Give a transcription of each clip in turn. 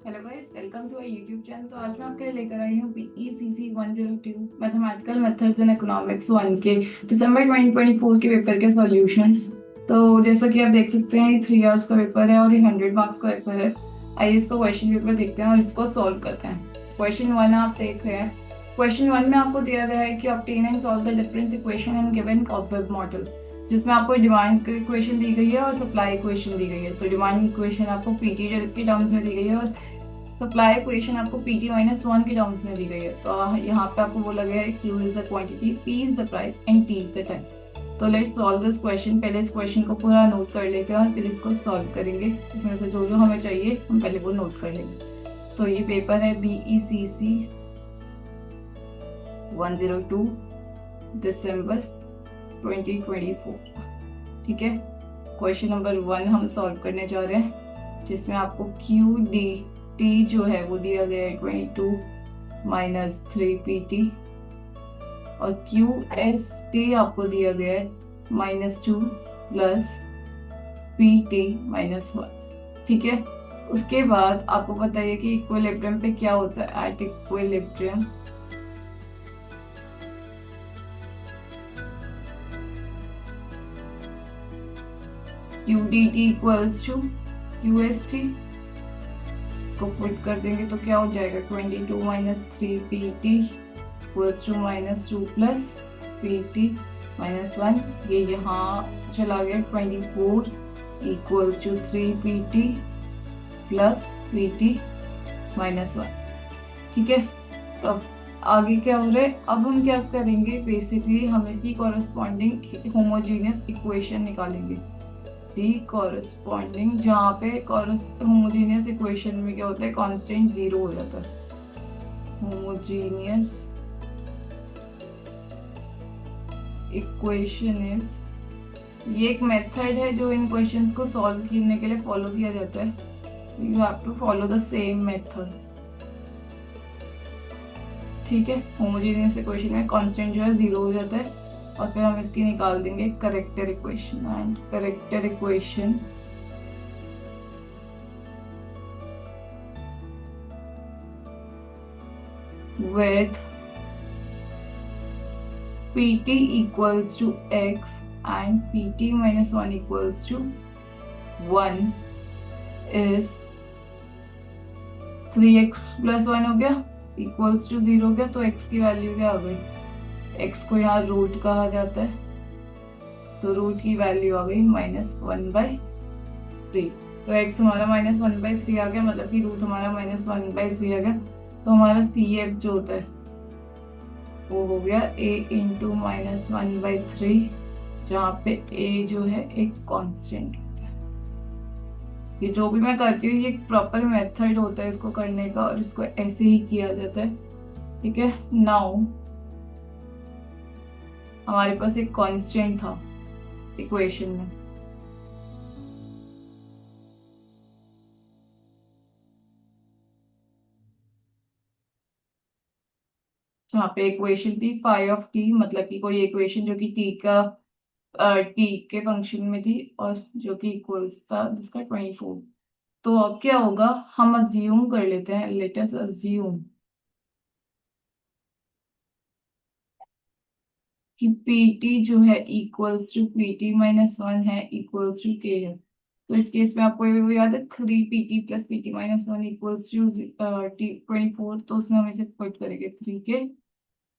Hello guys, welcome to our YouTube channel. तो आज मैं आपके लिए लेकर आई हूँ PECC 102 mathematical methods in economics 1 के दिसंबर 2024 के पेपर के सॉल्यूशंस। तो जैसा कि आप देख सकते हैं, ये 3 आवर्स का पेपर है और ये 100 मार्क्स का पेपर है। आइए इसका क्वेश्चन पेपर देखते हैं और इसको सॉल्व करते हैं। क्वेश्चन 1 आप देख रहे हैं। क्वेश्चन 1 में आपको दिया गया है कि obtain and solve the difference equation in given web model, जिसमें आपको डिमांड इक्वेशन दी गई है और सप्लाई इक्वेशन दी गई है। तो डिमांड इक्वेशन आपको पीटी के टर्म्स में दी गई है और सप्लाई इक्वेशन आपको PT-1 के टर्म्स में दी गई है। तो यहाँ पे आपको बोला गया है Q is the quantity, P is the price and T is the time. तो लेट्स सॉल्व दिस क्वेश्चन। पहले इस क्वेश्चन को पूरा नोट कर लेते हैं और फिर इसको सॉल्व करेंगे। इसमें से जो जो हमें चाहिए हम पहले वो नोट कर लेंगे। तो ये पेपर है BECC 102 दिसंबर 2024। ठीक है, क्वेश्चन नंबर 1 हम सॉल्व करने जा रहे हैं, जिसमें आपको QDT जो है वो दिया गया है 22 माइनस 3PT और QST आपको दिया गया है -2 प्लस PT -1। ठीक है, उसके बाद आपको बताइए कि इक्विलिब्रियम पे क्या होता है। At equilibrium QDT equals to QST। इसको पुट कर देंगे तो क्या हो जाएगा, 22 minus 3PT equals to -2 plus PT -1। ये यहाँ चला गया, 24 equals to 3PT plus PT -1। ठीक है, तो अब आगे क्या हो रहा है। अब हम क्या करेंगे, बेसिकली हम इसकी कॉरेस्पॉन्डिंग होमोजीनियस इक्वेशन निकालेंगे। दी कॉरेस्पॉन्डिंग, जहाँ पे होमोजीनियस इक्वेशन में क्या होता है, कांस्टेंट 0 हो जाता है। होमोजीनियस इक्वेशन इज, ये एक मेथड है जो इन क्वेश्चंस को सॉल्व करने के लिए फॉलो किया जाता है। You have to follow the same method. ठीक है, होमोजीनियस इक्वेशन में कांस्टेंट जो है 0 हो जाता है और फिर हम इसकी निकाल देंगे character equation. And character equation with PT equals to x and PT -1 equals to 1 is 3x plus 1 हो गया, इक्वल्स टू 0 हो गया। तो x की वैल्यू क्या हो गई, x को यहाँ रूट कहा जाता है, तो रूट की वैल्यू आ गई -1/3। तो x हमारा -1/3 आ गया, मतलब कि रूट हमारा -1/3 आ गया। तो हमारा CF जो होता है वो हो गया a इंटू -1/3, जहाँ पे a जो है एक कांस्टेंट होता है। ये जो भी मैं करती हूँ ये एक प्रॉपर मेथड होता है इसको करने का, और इसको ऐसे ही किया जाता है। ठीक है, नाउ हमारे पास एक कांस्टेंट था इक्वेशन में, जहाँ पे इक्वेशन थी φ, मतलब कि कोई इक्वेशन जो कि टी के फंक्शन में थी और जो कि इक्वल्स था जिसका 24। तो अब क्या होगा, हम अज्यूम कर लेते हैं, लेट अस अज्यूम कि PT जो है इक्वल्स टू PT-1 है, इक्वल्स टू के है। तो इस केस में आपको ये याद है, 3PT plus PT-1 equals to T24। तो उसमें हम इसे पुट करेंगे 3K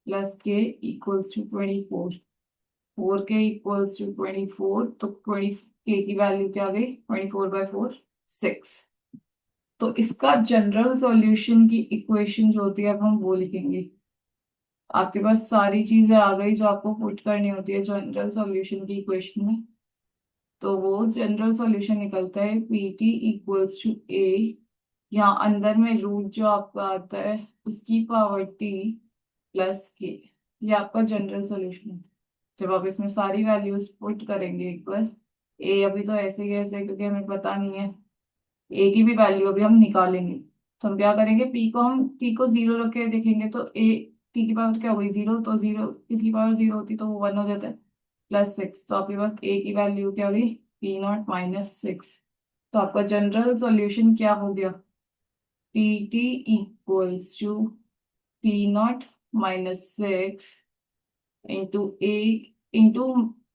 प्लस के equals to 24, 4K equals to 24। तो 20K की वैल्यू क्या आ गई, 24/4 6। तो इसका जनरल सॉल्यूशन की इक्वेशन जो होती है अब हम वो लिखेंगे। आपके पास सारी चीजें आ गई जो आपको पुट करनी होती है जनरल सॉल्यूशन की इक्वेशन में। तो वो जनरल सॉल्यूशन निकलता है PT इक्वल्स टू A, यहाँ अंदर में रूट जो आपका आता है उसकी पावर T प्लस के। ये आपका जनरल सॉल्यूशन है। जब आप इसमें सारी वैल्यूज पुट करेंगे एक बार, A अभी तो ऐसे ही ऐसे क्योंकि हमें पता नहीं है, A की भी वैल्यू अभी हम निकालेंगे। तो हम क्या करेंगे, T को 0 रख के देखेंगे तो A, T की पावर क्या हो गई 0, तो 0 इसकी पावर 0 होती तो वो 1 हो जाता है, +6। तो आपके पास A की वैल्यू क्या हो गई, P0 -6। तो आपका जनरल सॉल्यूशन क्या हो गया, T T equals to P naught minus 6 into A into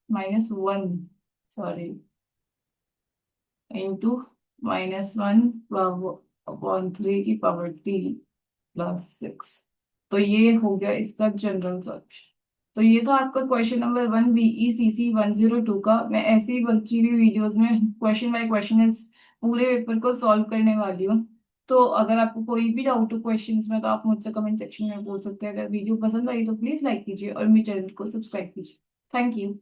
-1, sorry, into -1 upon 3 की पावर टी प्लस 6। तो ये हो गया इसका जनरल सॉल्यूशन। तो ये था आपका क्वेश्चन नंबर 1 बीई सीसी 102 का। मैं ऐसे ही बची हुई वीडियोस में क्वेश्चन बाय क्वेश्चन इस पूरे पेपर को सॉल्व करने वाली हूँ। तो अगर आपको कोई भी डाउट हो क्वेश्चंस में तो आप मुझसे कमेंट सेक्शन में पूछ सकते हैं। अगर वीडियो पसंद आई तो प्लीज लाइक कीजिए और मेरे चैनल को सब्सक्राइब कीजिए। Thank you.